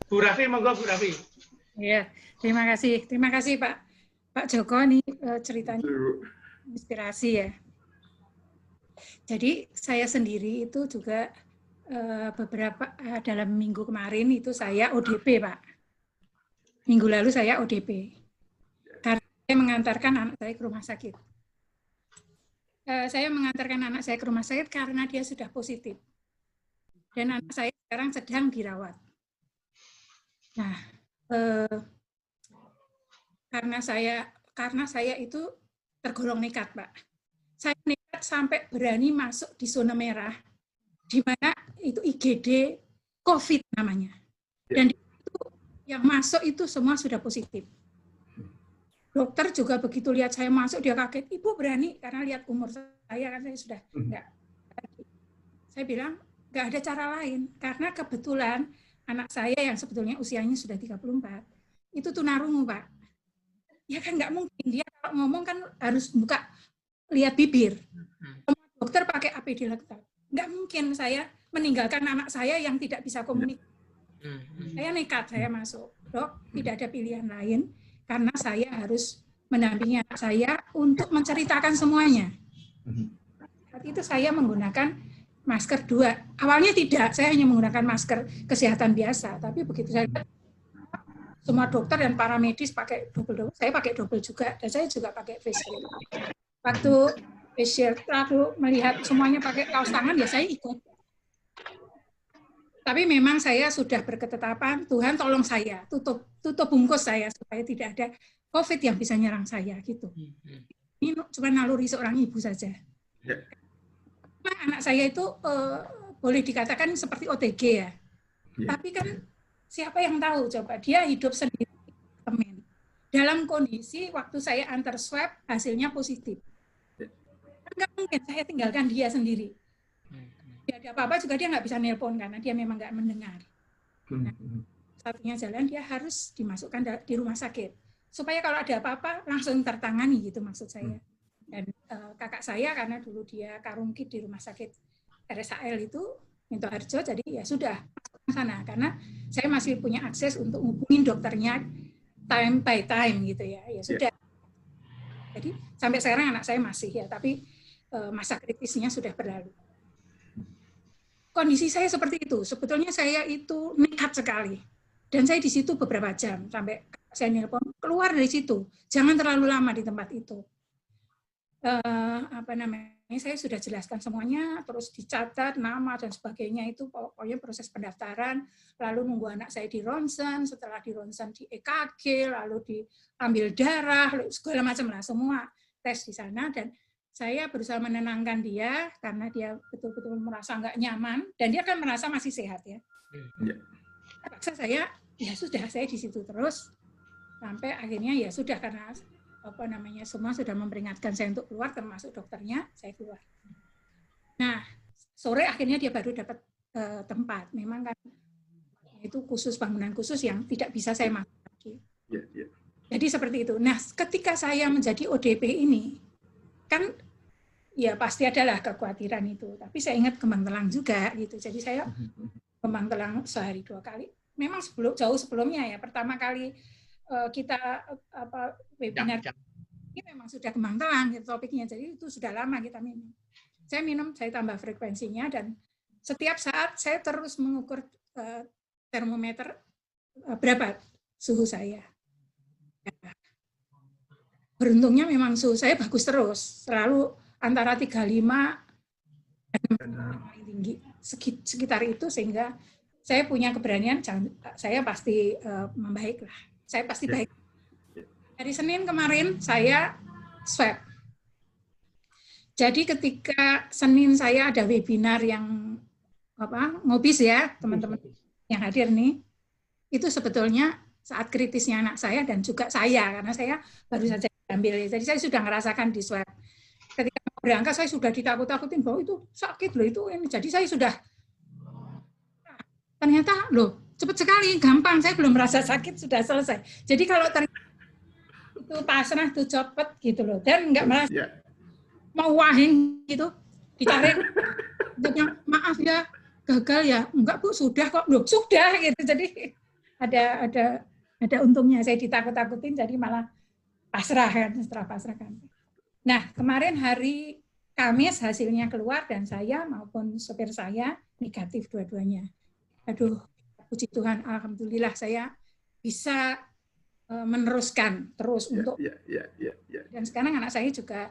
Bu Raffi, monggo Bu Raffi. Iya, terima kasih Pak Joko nih ceritanya inspirasi ya. Jadi saya sendiri itu juga beberapa dalam minggu kemarin itu saya ODP Pak. Minggu lalu saya ODP karena saya mengantarkan anak saya ke rumah sakit. Saya mengantarkan anak saya ke rumah sakit karena dia sudah positif dan anak saya sekarang sedang dirawat. Nah, karena saya itu tergolong nekat, Pak. Saya nekat sampai berani masuk di zona merah, di mana itu IGD COVID namanya. Dan itu yang masuk itu semua sudah positif. Dokter juga begitu lihat saya masuk, dia kaget. Ibu berani, karena lihat umur saya, kan saya sudah enggak. Saya bilang, enggak ada cara lain. Karena kebetulan anak saya yang sebetulnya usianya sudah 34, itu tunarungu, Pak. Ya kan nggak mungkin, dia kalau ngomong kan harus buka, lihat bibir. Semua dokter pakai APD lengkap. Nggak mungkin saya meninggalkan anak saya yang tidak bisa komunikasi. Saya nekat, saya masuk. Dok, tidak ada pilihan lain, karena saya harus mendampingi anak saya untuk menceritakan semuanya. Saat itu saya menggunakan masker 2. Awalnya tidak, saya hanya menggunakan masker kesehatan biasa. Tapi begitu saya semua dokter dan para medis pakai double, saya pakai double juga, dan saya juga pakai face shield. Waktu face shield, lalu melihat semuanya pakai kaos tangan, ya saya ikut. Tapi memang saya sudah berketetapan, Tuhan tolong saya, tutup bungkus saya, supaya tidak ada COVID yang bisa nyerang saya, gitu. Ini cuma naluri seorang ibu saja. Nah, anak saya itu boleh dikatakan seperti OTG ya. Tapi kan siapa yang tahu, coba dia hidup sendiri dalam kondisi waktu saya antar swab hasilnya positif. Enggak mungkin saya tinggalkan dia sendiri. Ya ada apa-apa juga dia nggak bisa nelpon karena dia memang nggak mendengar. Nah, satunya jalan dia harus dimasukkan di rumah sakit supaya kalau ada apa-apa langsung tertangani gitu maksud saya. Dan kakak saya karena dulu dia karungkit di rumah sakit RSAL itu Minto Harjo, jadi ya sudah ke sana karena saya masih punya akses untuk hubungin dokternya time by time gitu ya. Ya sudah. Jadi sampai sekarang anak saya masih ya, tapi masa kritisnya sudah berlalu. Kondisi saya seperti itu. Sebetulnya saya itu nekat sekali. Dan saya di situ beberapa jam sampai saya nelpon keluar dari situ. Jangan terlalu lama di tempat itu. Saya sudah jelaskan semuanya, terus dicatat nama dan sebagainya, itu pokoknya proses pendaftaran, lalu nunggu anak saya di ronsen, setelah di ronsen di EKG, lalu diambil darah, segala macam lah, semua tes di sana, dan saya berusaha menenangkan dia, karena dia betul-betul merasa nggak nyaman, dan dia kan merasa masih sehat ya. Paksa saya, ya sudah, saya di situ terus, sampai akhirnya ya sudah, karena semua sudah memperingatkan saya untuk keluar, termasuk dokternya, saya keluar. Nah, sore akhirnya dia baru dapat tempat. Memang kan itu khusus, bangunan khusus yang tidak bisa saya masuk lagi. Jadi seperti itu. Nah, ketika saya menjadi ODP ini, kan ya pasti adalah kekhawatiran itu. Tapi saya ingat Kembang Telang juga, gitu. Jadi saya Kembang Telang sehari 2 kali. Memang jauh sebelumnya ya, pertama kali kita webinar ini memang sudah Kembang Telang gitu, topiknya, jadi itu sudah lama kita minum. Saya tambah frekuensinya, dan setiap saat saya terus mengukur termometer berapa suhu saya. Beruntungnya memang suhu saya bagus terus, selalu antara 35 dan paling tinggi sekitar itu, sehingga saya punya keberanian, saya pasti membaik lah. Saya pasti baik. Hari Senin kemarin saya swab. Jadi ketika Senin saya ada webinar yang ngobis ya, teman-teman yang hadir nih, itu sebetulnya saat kritisnya anak saya dan juga saya, karena saya baru saja diambil. Jadi saya sudah merasakan di swab. Ketika berangkat saya sudah ditakut-takutin bahwa itu sakit loh itu ini. Jadi saya sudah ternyata loh cepat sekali, gampang, saya belum merasa sakit, sudah selesai. Jadi kalau ternyata itu pasrah tuh cepet gitu loh, dan nggak merasa mau wahing gitu, dicari, maaf ya, gagal ya, enggak Bu, sudah kok, loh sudah gitu. Jadi ada untungnya. Saya ditakut-takutin jadi malah pasrah kan, setelah pasrah kan. Nah, kemarin hari Kamis hasilnya keluar dan saya maupun sopir saya negatif dua-duanya. Aduh, puji Tuhan, alhamdulillah saya bisa meneruskan terus untuk. Dan sekarang anak saya juga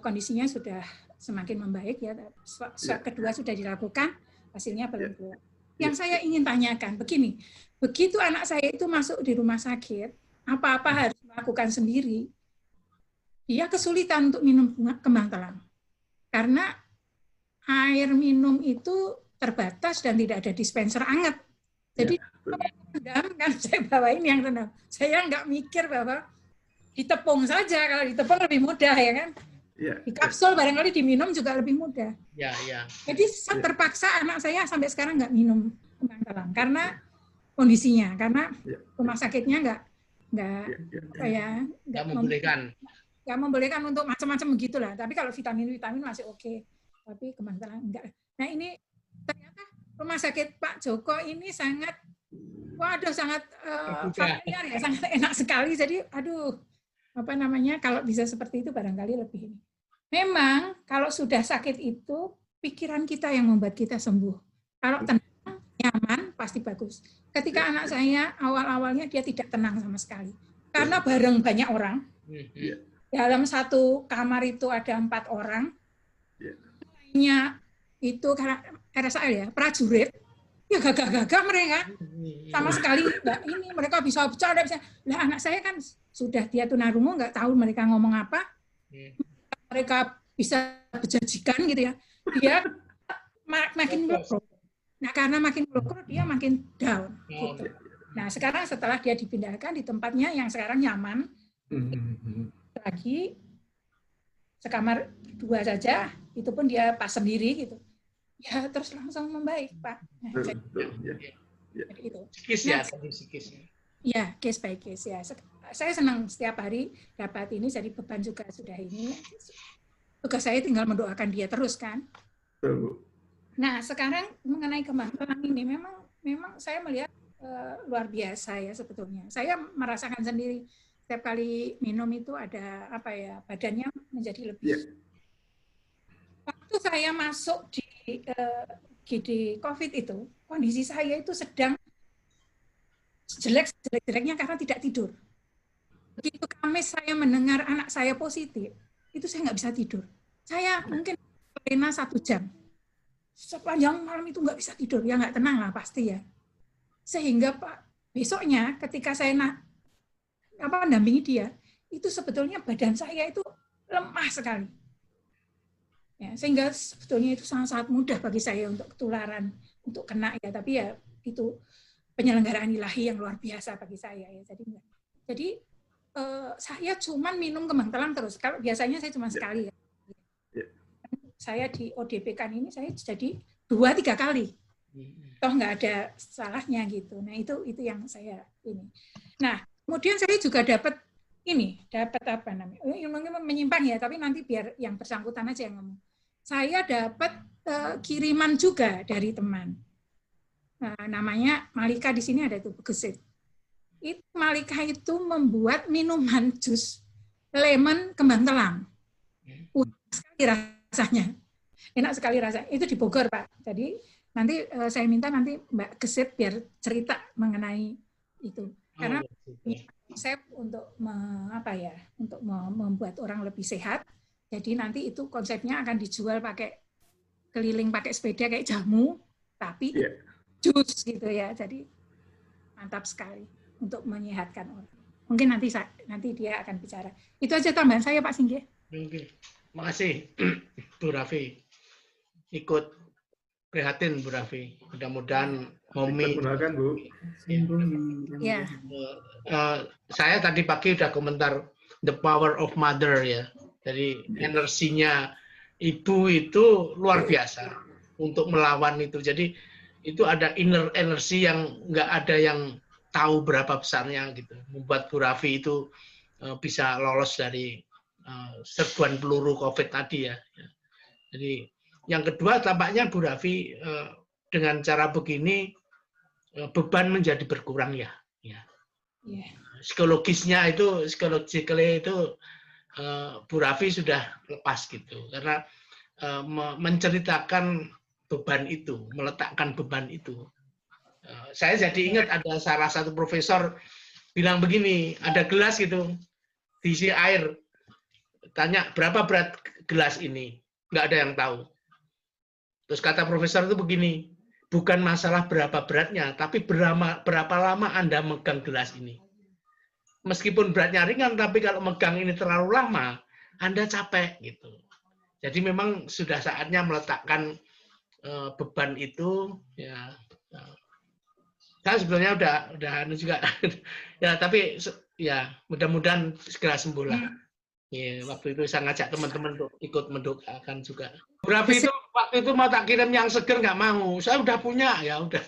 kondisinya sudah semakin membaik ya. Swab kedua sudah dilakukan, hasilnya belum keluar. Yang saya ingin tanyakan begini, begitu anak saya itu masuk di rumah sakit, apa-apa harus melakukan sendiri, dia kesulitan untuk minum kembang telang. Karena air minum itu terbatas dan tidak ada dispenser hangat. Jadi kan saya bawain yang rendam. Saya nggak mikir bahwa ditepung saja, kalau ditepung lebih mudah ya kan. Di kapsul barangkali diminum juga lebih mudah. Jadi saya terpaksa anak saya sampai sekarang nggak minum kembang telang karena kondisinya, karena rumah sakitnya nggak membolehkan untuk macam-macam begitulah. Tapi kalau vitamin masih oke. Tapi kembang telang enggak. Nah ini ternyata rumah sakit Pak Joko ini sangat familiar ya, sangat enak sekali. Jadi kalau bisa seperti itu barangkali lebih ini. Memang kalau sudah sakit itu pikiran kita yang membuat kita sembuh. Kalau tenang, nyaman pasti bagus. Ketika anak saya awal-awalnya dia tidak tenang sama sekali. Karena bareng banyak orang. Dalam satu kamar itu ada 4 orang. Lainnya itu RSAL ya, prajurit. Ya gagah-gagah mereka. Sama sekali enggak ini, mereka bisa bercanda. Lah anak saya kan sudah dia tunarungu, enggak tahu mereka ngomong apa. Mereka bisa berjanjikan gitu ya. Dia makin melokro. Nah, karena makin melokro dia makin down gitu. Nah, sekarang setelah dia dipindahkan di tempatnya yang sekarang nyaman, lagi sekamar 2 saja, itu pun dia pas sendiri gitu. Ya terus langsung membaik, Pak. Nah, jadi itu. Ya, case by case ya. Saya senang setiap hari dapat ini, jadi beban juga sudah ini. Tugas saya tinggal mendoakan dia terus kan. Nah, sekarang mengenai kembang telang ini memang saya melihat luar biasa ya sebetulnya. Saya merasakan sendiri setiap kali minum itu ada badannya menjadi lebih. Waktu saya masuk di GD COVID itu, kondisi saya itu sedang jelek-jeleknya karena tidak tidur. Begitu Kamis saya mendengar anak saya positif, itu saya nggak bisa tidur. Saya mungkin pernah 1 jam. Sepanjang malam itu nggak bisa tidur, ya nggak tenang lah pasti ya. Sehingga Pak, besoknya ketika saya mendampingi dia, itu sebetulnya badan saya itu lemah sekali. Ya, sehingga sebetulnya itu sangat mudah bagi saya untuk ketularan, untuk kena ya. Tapi ya itu penyelenggaraan ilahi yang luar biasa bagi saya ya. Jadi saya cuma minum kembang telang terus. Kalau biasanya saya cuma sekali ya. Saya di ODP kan ini saya jadi 2-3 kali. Toh nggak ada salahnya gitu. Nah itu yang saya ini. Nah kemudian saya juga dapat apa namanya? Mungkin menyimpang ya, tapi nanti biar yang bersangkutan aja yang ngomong. Saya dapat kiriman juga dari teman. Namanya Malika, di sini ada itu gesit. Itu Malika itu membuat minuman jus lemon kembang telang. Sekali rasanya. Enak sekali rasanya. Itu di Bogor, Pak. Jadi nanti saya minta nanti Mbak Gesit biar cerita mengenai itu. Karena konsep untuk membuat orang lebih sehat. Jadi nanti itu konsepnya akan dijual keliling pakai sepeda kayak jamu, tapi jus gitu ya. Jadi mantap sekali untuk menyehatkan orang. Mungkin nanti dia akan bicara. Itu aja tambahan saya, Pak Singgih. Oke. Makasih, Bu Raffi. Ikut prihatin, Bu Raffi. Mudah-mudahan Momi. Perkenalkan, Bu. Ya. Saya tadi pagi udah komentar the power of mother ya. Jadi energinya itu luar biasa untuk melawan itu. Jadi itu ada inner energy yang nggak ada yang tahu berapa besarnya gitu. Membuat Bu Raffi itu bisa lolos dari serbuan peluru COVID tadi ya. Jadi yang kedua tampaknya Bu Raffi dengan cara begini beban menjadi berkurang ya. Ya. Yeah. Psikologisnya itu, psikologically itu Bu Raffi sudah lepas gitu, karena menceritakan beban itu, meletakkan beban itu. Saya jadi ingat ada salah satu profesor bilang begini, ada gelas gitu, diisi air, tanya berapa berat gelas ini, nggak ada yang tahu. Terus kata profesor itu begini, bukan masalah berapa beratnya, tapi berapa lama Anda megang gelas ini. Meskipun beratnya ringan, tapi kalau megang ini terlalu lama, Anda capek gitu. Jadi memang sudah saatnya meletakkan beban itu, ya. Saya sebenarnya udah juga, ya tapi ya mudah-mudahan segera sembuh lah. Ya, waktu itu saya ngajak teman-teman untuk ikut mendoakan juga. Bu Raffi itu waktu itu mau tak kirim yang seger nggak mau, saya udah punya ya udah.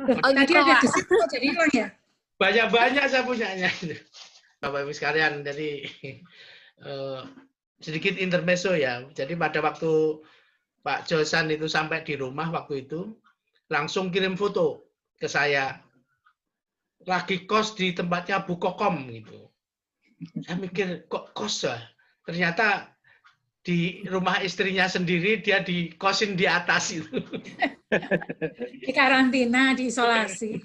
Oh, Tadi gitu, ada Pak. gesit kok jadi hilang ya? Banyak-banyak saya punyanya. Bapak Ibu sekalian, jadi sedikit intermezzo ya. Jadi pada waktu Pak Josan itu sampai di rumah waktu itu, langsung kirim foto ke saya. Lagi kos di tempatnya Bu Kokom gitu. Saya mikir kok kos ya? Ternyata di rumah istrinya sendiri, dia dikosin di atas itu. Di karantina, diisolasi.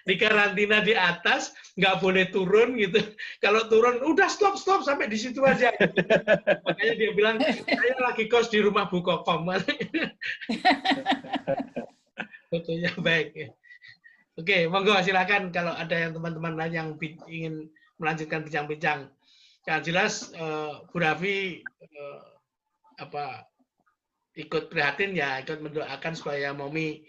Di karantina di atas, nggak boleh turun gitu. Kalau turun, udah stop sampai di situ aja. Gitu. Makanya dia bilang, saya lagi kos di rumah Bu Kokom. Fotonya baik. Oke, monggo silakan kalau ada yang teman-teman lain yang ingin melanjutkan bincang-bincang. Yang jelas Bu Raffi ikut prihatin ya, ikut mendoakan supaya Momi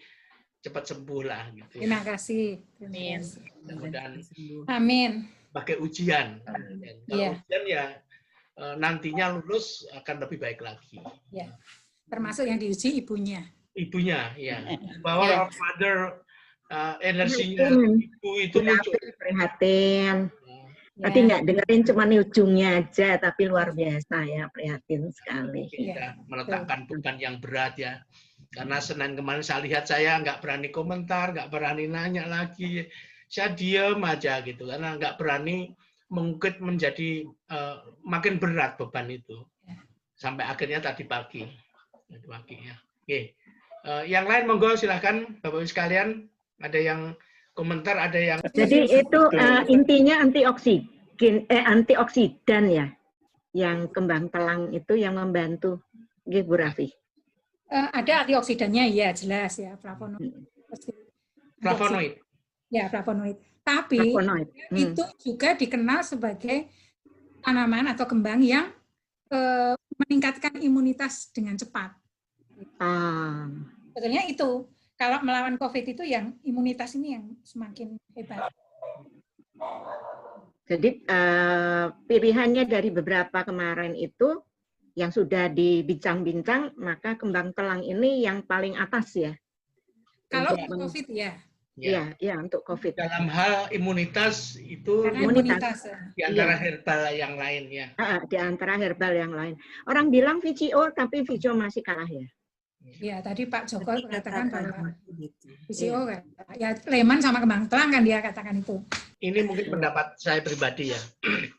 cepat sembuh lah gitu. Terima kasih. Amin. Mudah-mudahan Amin. pakai ujian. Kalau Iya. ujian ya nantinya lulus akan lebih baik lagi. Ya. Termasuk yang diuji ibunya. Ibunya, ya. Power of mother, energinya ibu itu muncul. Prihatin. Ya. Tadi nggak dengerin cuma di ujungnya aja, tapi luar biasa ya, prihatin sekali. Kita meletakkan beban yang berat ya. Karena Senin kemarin saya lihat saya nggak berani komentar, nggak berani nanya lagi. Saya diem aja gitu, karena nggak berani mengungkit menjadi makin berat beban itu. Sampai akhirnya tadi pagi ya. Oke. Yang lain monggo silahkan Bapak Ibu sekalian. Ada yang komentar, ada yang... Jadi itu intinya antioksidan ya, yang kembang telang itu yang membantu, Bu Raffi. Ada antioksidannya, ya jelas ya, flavonoid. Flavonoid. Ya, flavonoid. Tapi Flavonoid. itu juga dikenal sebagai tanaman atau kembang yang meningkatkan imunitas dengan cepat. Sebetulnya itu. Kalau melawan COVID itu yang imunitas ini yang semakin hebat. Jadi pilihannya dari beberapa kemarin itu yang sudah dibincang-bincang, maka kembang telang ini yang paling atas ya. Kalau COVID ya. Iya, untuk COVID. Dalam hal imunitas itu imunitas di antara herbal yang lain ya. Di antara herbal yang lain. Orang bilang VCO, tapi VCO masih kalah ya. Ya, tadi Pak Joko mengatakan bahwa VCO ya leman sama kembang telang kan dia katakan itu. Ini mungkin pendapat saya pribadi ya.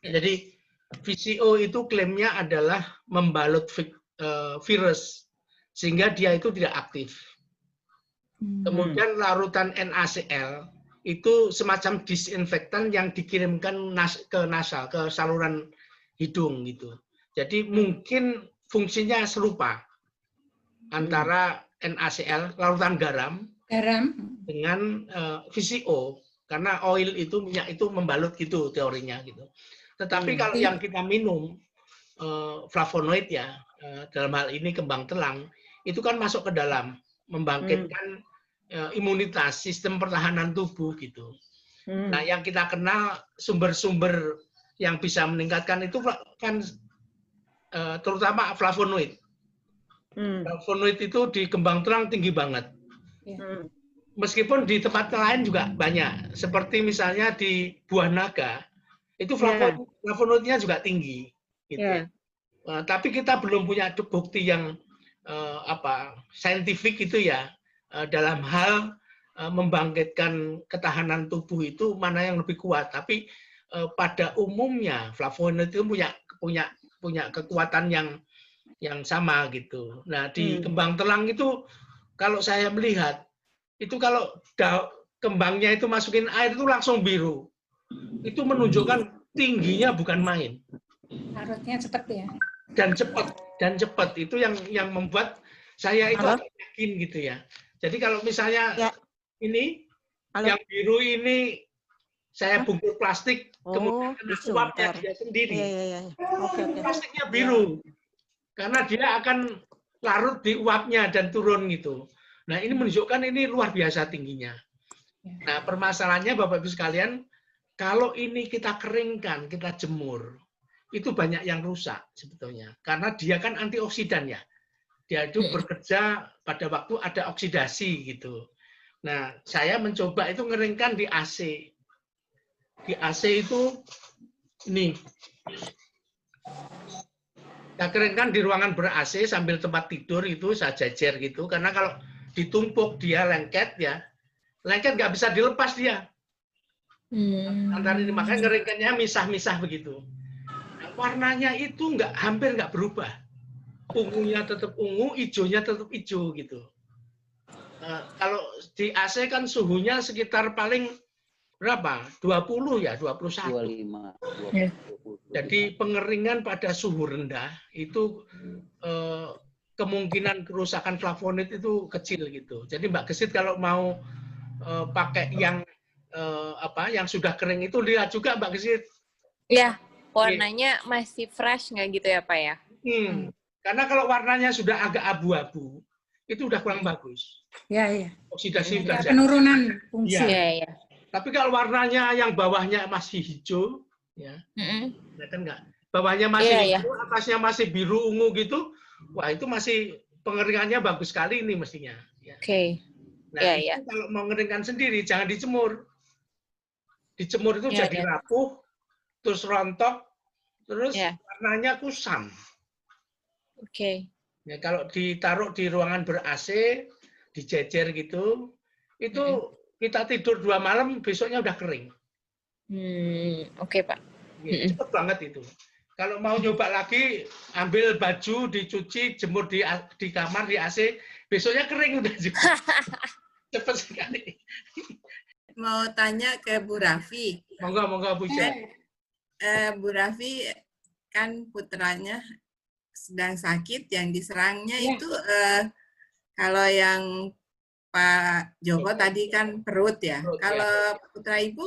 Jadi VCO itu klaimnya adalah membalut virus sehingga dia itu tidak aktif. Kemudian larutan NaCl itu semacam disinfektan yang dikirimkan ke nasal, ke saluran hidung gitu. Jadi mungkin fungsinya serupa antara NaCl, larutan garam dengan VCO, karena oil itu, minyak itu membalut gitu teorinya gitu. Tetapi kalau yang kita minum flavonoid ya, dalam hal ini kembang telang, itu kan masuk ke dalam, membangkitkan imunitas, sistem pertahanan tubuh gitu. Nah, yang kita kenal sumber-sumber yang bisa meningkatkan itu kan terutama flavonoid. Flavonoid itu di kembang telang tinggi banget. Meskipun di tempat lain juga banyak. Seperti misalnya di buah naga, itu flavonoidnya juga tinggi. Gitu. Tapi kita belum punya bukti yang saintifik itu ya dalam hal membangkitkan ketahanan tubuh itu mana yang lebih kuat. Tapi pada umumnya flavonoid itu punya kekuatan yang sama gitu. Nah, di kembang telang itu kalau saya melihat itu kalau kembangnya itu masukin air itu langsung biru. Itu menunjukkan tingginya bukan main. Larutnya cepat ya. Dan cepat itu yang membuat saya itu agak yakin gitu ya. Jadi kalau misalnya ini yang biru ini saya bungkus plastik, kemudian kena uapnya dia sendiri. Plastiknya biru, karena dia akan larut di uapnya dan turun gitu. Nah, ini menunjukkan ini luar biasa tingginya. Nah, permasalahannya Bapak Ibu sekalian, kalau ini kita keringkan, kita jemur, itu banyak yang rusak sebetulnya. Karena dia kan antioksidan ya. Dia itu bekerja pada waktu ada oksidasi gitu. Nah, saya mencoba itu ngeringkan di AC. Di AC itu nih. Saya keringkan di ruangan ber-AC sambil tempat tidur itu saya jajar gitu. Karena kalau ditumpuk dia lengket ya. Lengket nggak bisa dilepas dia. Antara ini makanya ngeringkannya misah-misah begitu. Nah, warnanya itu hampir nggak berubah. Ungunya tetap ungu, hijaunya tetap hijau gitu. Kalau di AC kan suhunya sekitar paling berapa? 20 ya, 21. 25. Jadi pengeringan pada suhu rendah itu kemungkinan kerusakan flavonoid itu kecil gitu. Jadi Mbak Gesit kalau mau pakai yang sudah kering itu lihat juga Mbak Gesit. Iya, warnanya masih fresh nggak gitu ya Pak ya? Karena kalau warnanya sudah agak abu-abu, itu udah kurang bagus. Iya. Oksidasi sudah penurunan fungsi. Iya. Tapi kalau warnanya yang bawahnya masih hijau, ya, kan enggak. Bawahnya masih hijau, atasnya masih biru ungu gitu, wah itu masih pengeringannya bagus sekali ini mestinya. Ya. Oke. Nah, itu kalau mau ngeringkan sendiri, jangan dijemur. Dijemur itu jadi rapuh, terus rontok, terus warnanya kusam. Oke. Ya, kalau ditaruh di ruangan ber-AC, dijejer gitu, itu kita tidur 2 malam, besoknya udah kering. Oke, Pak. Ya, cepet banget itu. Kalau mau nyoba lagi, ambil baju, dicuci, jemur di kamar, di AC, besoknya kering udah juga. Cepet sekali. Mau tanya ke Bu Raffi. Monggo, Bu Jen. Bu Raffi kan putranya sedang sakit, yang diserangnya itu kalau yang Pak Joko tadi kan perut ya. Kalau putra Ibu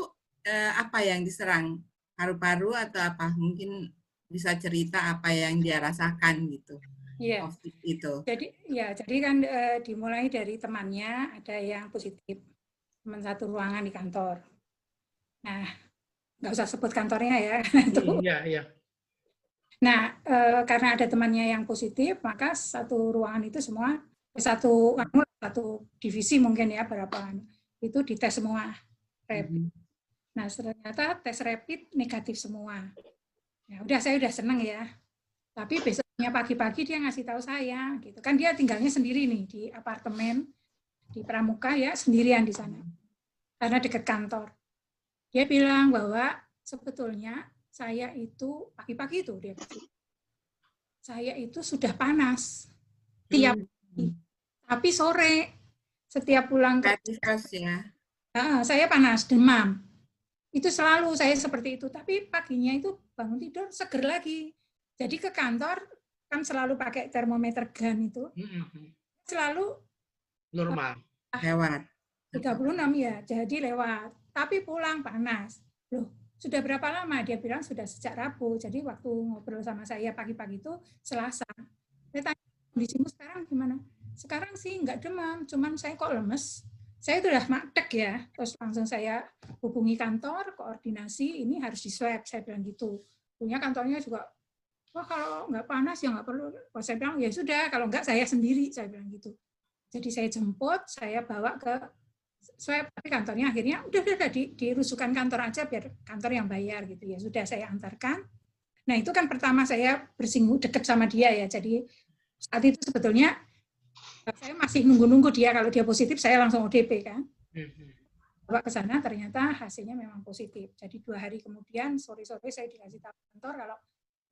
apa yang diserang? Paru-paru atau apa? Mungkin bisa cerita apa yang dia rasakan gitu. Iya. COVID itu. Jadi kan dimulai dari temannya, ada yang positif, teman satu ruangan di kantor. Nah, nggak usah sebut kantornya ya. Iya. Nah, karena ada temannya yang positif, maka satu ruangan itu semua, satu divisi mungkin ya, berapa itu dites semua rapid. Nah, ternyata tes rapid negatif semua. Ya udah, saya udah seneng ya. Tapi besoknya pagi-pagi dia ngasih tahu saya, gitu kan, dia tinggalnya sendiri nih di apartemen di Pramuka ya, sendirian di sana, karena dekat kantor. Dia bilang bahwa sebetulnya saya itu pagi-pagi itu dia kasih, saya itu sudah panas tiap pagi, tapi sore setiap pulang ke saya panas, demam. Itu selalu saya seperti itu, tapi paginya itu bangun tidur seger lagi. Jadi ke kantor kan selalu pakai termometer gun itu, selalu normal. Lewat. 36 ya, jadi lewat. Tapi pulang panas. Loh, sudah berapa lama? Dia bilang sudah sejak Rabu. Jadi waktu ngobrol sama saya pagi-pagi itu Selasa. Saya tanya, kondisimu sekarang gimana? Sekarang sih nggak demam, cuman saya kok lemes. Saya itu udah maktek ya, terus langsung saya hubungi kantor, koordinasi, ini harus di swab, saya bilang gitu. Punya kantornya juga, wah kalau nggak panas ya nggak perlu. Kalau saya bilang, ya sudah, kalau nggak saya sendiri, saya bilang gitu. Jadi saya jemput, saya bawa ke swab, tapi kantornya akhirnya udah dirusukan kantor aja, biar kantor yang bayar gitu ya. Sudah saya antarkan. Nah itu kan pertama saya bersinggung dekat sama dia ya, jadi saat itu sebetulnya saya masih nunggu-nunggu dia, kalau dia positif saya langsung ODP kan. bawa ke sana ternyata hasilnya memang positif. Jadi 2 hari kemudian sore-sore saya dikasih tahu kantor kalau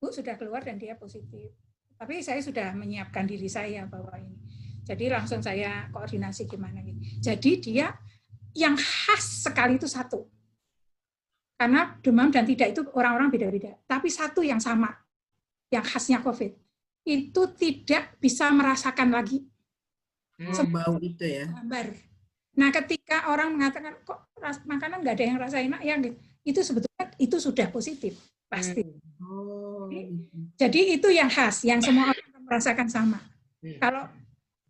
Bu sudah keluar dan dia positif. Tapi saya sudah menyiapkan diri saya bahwa ini. Jadi langsung saya koordinasi gimana gitu. Jadi dia yang khas sekali itu satu. Karena demam dan tidak itu orang-orang beda-beda. Tapi satu yang sama, yang khasnya COVID, itu tidak bisa merasakan lagi. Bau itu ya. Gambar. Nah, ketika orang mengatakan kok makanan nggak ada yang rasa enak ya, itu sebetulnya itu sudah positif pasti. Jadi itu yang khas, yang semua orang merasakan sama. Kalau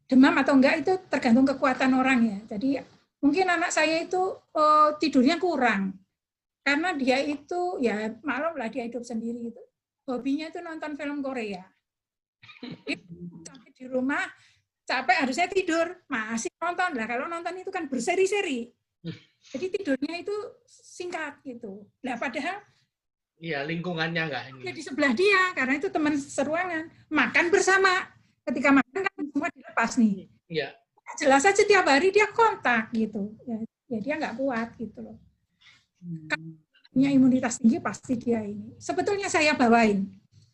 demam atau enggak itu tergantung kekuatan orang ya. Jadi mungkin anak saya itu tidurnya kurang karena dia itu ya maklum lah dia hidup sendiri itu. Hobinya itu nonton film Korea. Sampai di rumah capek harusnya tidur, masih nonton lah. Kalau nonton itu kan berseri-seri. Jadi tidurnya itu singkat gitu. Nah padahal iya lingkungannya enggak ini. Ya di sebelah dia karena itu teman seruangan. Makan bersama. Ketika makan kan semua dilepas nih. Iya. Jelas aja tiap hari dia kontak gitu. Ya dia nggak kuat gitu loh. Punya imunitas tinggi pasti dia ini. Sebetulnya saya bawain.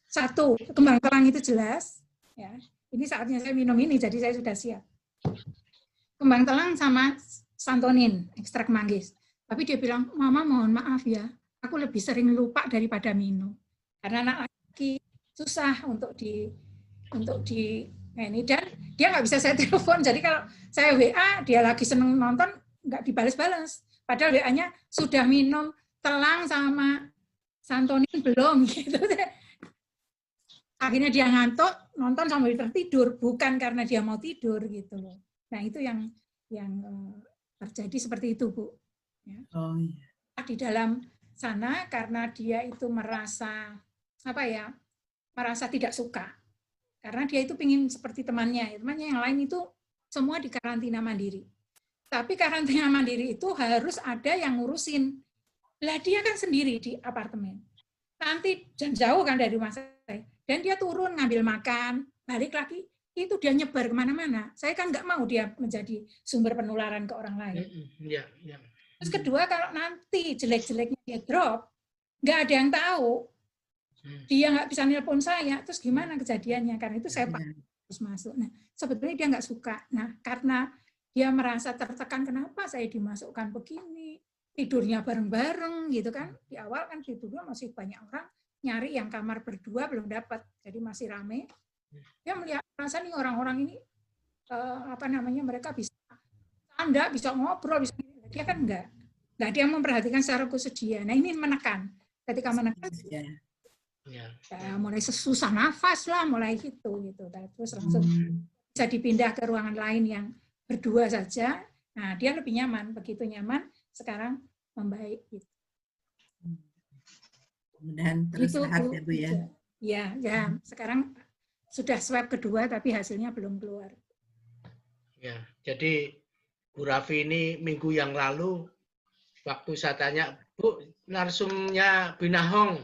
1, kembang telang itu jelas. Ya. Ini saatnya saya minum ini, jadi saya sudah siap. Kembang telang sama santonin, ekstrak manggis. Tapi dia bilang, Mama mohon maaf ya, aku lebih sering lupa daripada minum. Karena anak laki susah untuk di ini. Dan dia nggak bisa saya telepon, jadi kalau saya WA, dia lagi seneng nonton, nggak dibales-bales. Padahal WA-nya sudah minum telang sama santonin belum, gitu. Akhirnya dia ngantuk, nonton sambil tertidur, bukan karena dia mau tidur gitu loh. Nah itu yang terjadi seperti itu Bu. Ya. Oh, iya. Di dalam sana karena dia itu merasa merasa tidak suka, karena dia itu pingin seperti temannya yang lain itu semua di karantina mandiri. Tapi karantina mandiri itu harus ada yang ngurusin. Lah dia kan sendiri di apartemen. Nanti jauh kan dari rumah saya. Dan dia turun ngambil makan, balik lagi, itu dia nyebar kemana-mana. Saya kan nggak mau dia menjadi sumber penularan ke orang lain. Ya. Terus kedua, kalau nanti jelek-jeleknya dia drop, nggak ada yang tahu, dia nggak bisa nelpon saya, terus gimana kejadiannya? Karena itu saya harus masuk. Nah, sebetulnya dia nggak suka. Nah, karena dia merasa tertekan, kenapa saya dimasukkan begini? Tidurnya bareng-bareng, gitu kan. Di awal kan tidurnya masih banyak orang, nyari yang kamar berdua belum dapat, jadi masih rame. Dia melihat merasa nih orang-orang ini mereka bisa canda, bisa ngobrol, bisa dia kan enggak. Nah, dia memperhatikan secara khusus dia. Nah, ini menekan. Ketika menekan, mulai susah nafas lah, mulai gitu. Terus langsung bisa dipindah ke ruangan lain yang berdua saja. Nah, dia lebih nyaman. Begitu nyaman, sekarang membaik. Gitu. Dan terus sehat ya Bu ya. Ya, sekarang sudah swab kedua tapi hasilnya belum keluar. Ya, jadi Bu Raffi ini minggu yang lalu waktu saya tanya, Bu, narsumnya Binahong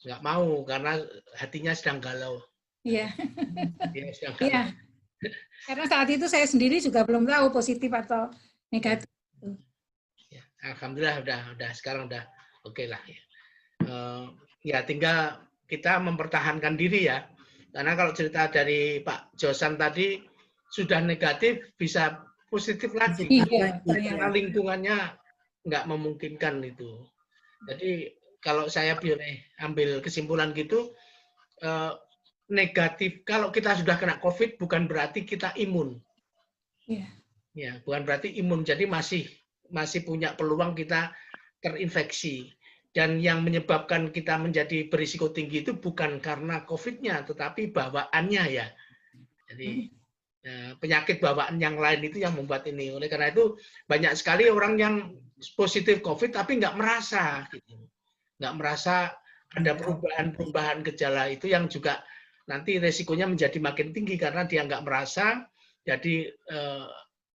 nggak mau karena hatinya sedang galau. Iya. Dia sedang galau. Iya. Karena saat itu saya sendiri juga belum tahu positif atau negatif. Ya, alhamdulillah udah sekarang udah oke lah ya. Ya tinggal kita mempertahankan diri ya, karena kalau cerita dari Pak Josan tadi sudah negatif bisa positif lagi karena lingkungannya nggak memungkinkan itu. Jadi kalau saya ambil kesimpulan gitu, negatif kalau kita sudah kena COVID bukan berarti kita imun. Ya, bukan berarti imun, jadi masih punya peluang kita terinfeksi. Dan yang menyebabkan kita menjadi berisiko tinggi itu bukan karena COVID-nya, tetapi bawaannya ya. Jadi penyakit bawaan yang lain itu yang membuat ini. Oleh karena itu banyak sekali orang yang positif COVID tapi nggak merasa, gitu. Nggak merasa ada perubahan gejala itu yang juga nanti resikonya menjadi makin tinggi karena dia nggak merasa. Jadi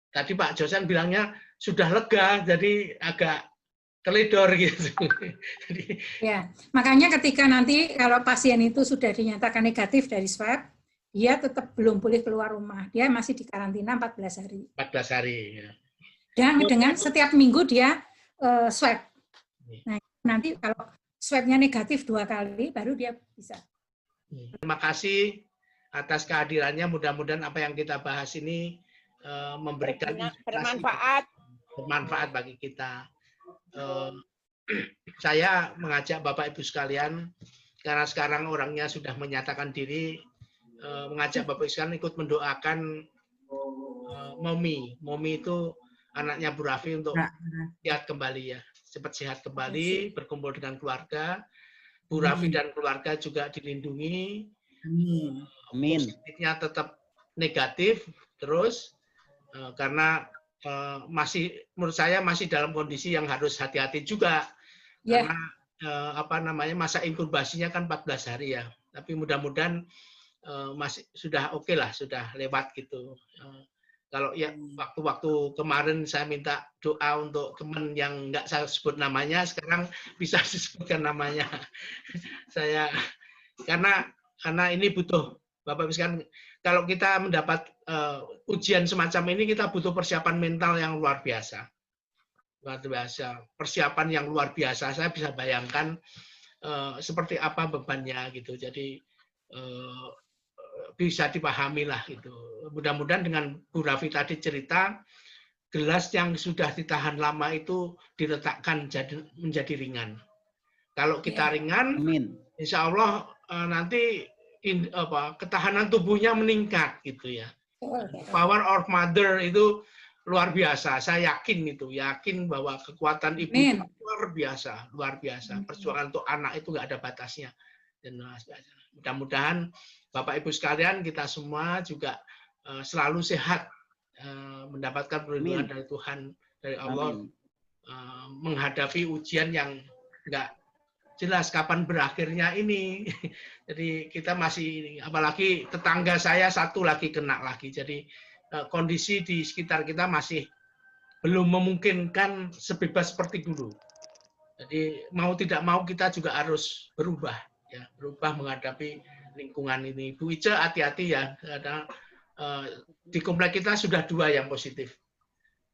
tadi Pak Josan bilangnya sudah lega, jadi agak teledor gitu. Ya, makanya ketika nanti kalau pasien itu sudah dinyatakan negatif dari swab, dia tetap belum boleh keluar rumah. Dia masih di karantina 14 hari. 14 hari. Ya. dengan setiap minggu dia swab. Nah, nanti kalau swabnya negatif 2 kali, baru dia bisa. Terima kasih atas kehadirannya. Mudah-mudahan apa yang kita bahas ini memberikan bermanfaat bagi kita. Saya mengajak Bapak Ibu sekalian, karena sekarang orangnya sudah menyatakan diri, mengajak Bapak Ibu sekalian ikut mendoakan Momi. Momi itu anaknya Bu Rafi untuk sehat kembali ya, cepat sehat kembali, berkumpul dengan keluarga. Bu Rafi dan keluarga juga dilindungi. Amin. Positifnya tetap negatif terus, karena masih, menurut saya masih dalam kondisi yang harus hati-hati juga. Ya. Karena masa inkubasinya kan 14 hari ya. Tapi mudah-mudahan masih sudah oke lah, sudah lewat gitu. Kalau ya waktu-waktu kemarin saya minta doa untuk teman yang nggak saya sebut namanya, sekarang bisa disebutkan namanya. Saya karena ini butuh Bapak Ibu sekalian, kalau kita mendapat ujian semacam ini, kita butuh persiapan mental yang luar biasa. Luar biasa, persiapan yang luar biasa. Saya bisa bayangkan seperti apa bebannya gitu. Jadi bisa dipahami lah gitu. Mudah-mudahan dengan Bu Rafi tadi cerita, gelas yang sudah ditahan lama itu diletakkan menjadi ringan. Kalau kita ringan, insya Allah nanti ketahanan tubuhnya meningkat gitu ya. Power of mother itu luar biasa. Saya yakin bahwa kekuatan ibu itu luar biasa. Perjuangan untuk anak itu nggak ada batasnya. Dan mudah-mudahan Bapak Ibu sekalian, kita semua juga selalu sehat, mendapatkan perlindungan dari Tuhan, dari Allah, menghadapi ujian yang nggak jelas kapan berakhirnya ini. Jadi kita masih, apalagi tetangga saya satu lagi kena lagi. Jadi kondisi di sekitar kita masih belum memungkinkan sebebas seperti dulu. Jadi mau tidak mau kita juga harus berubah, ya, berubah menghadapi lingkungan ini. Bu Ica, hati-hati ya, karena di komplek kita sudah 2 yang positif.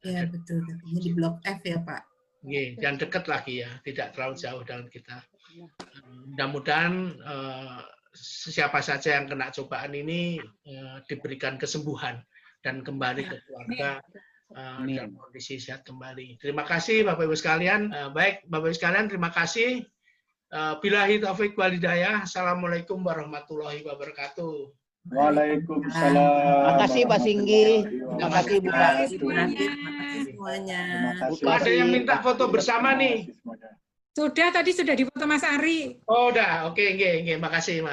Iya betul, ini di Blok F ya Pak. Dan dekat lagi ya, tidak terlalu jauh dengan kita. Mudah-mudahan siapa saja yang kena cobaan ini diberikan kesembuhan dan kembali ke keluarga dalam kondisi sehat kembali. Terima kasih Bapak Ibu sekalian. Baik Bapak Ibu sekalian, terima kasih. Billahi taufik wal hidayah. Assalamualaikum warahmatullahi wabarakatuh. Waalaikumsalam. Makasih Pak Singgi. Makasih Bu Rafi. Terima kasih semuanya. Ada yang minta foto bersama nih. Sudah, tadi sudah difoto Mas Ari. Oh, udah. Oke, nggih. Makasih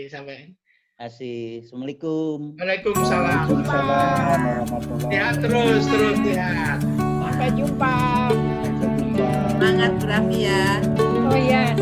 sampai. Kasih. Assalamualaikum. Waalaikumsalam. Sehat terus sehat. Sampai jumpa. Semangat Bu Rafi ya. Oh iya.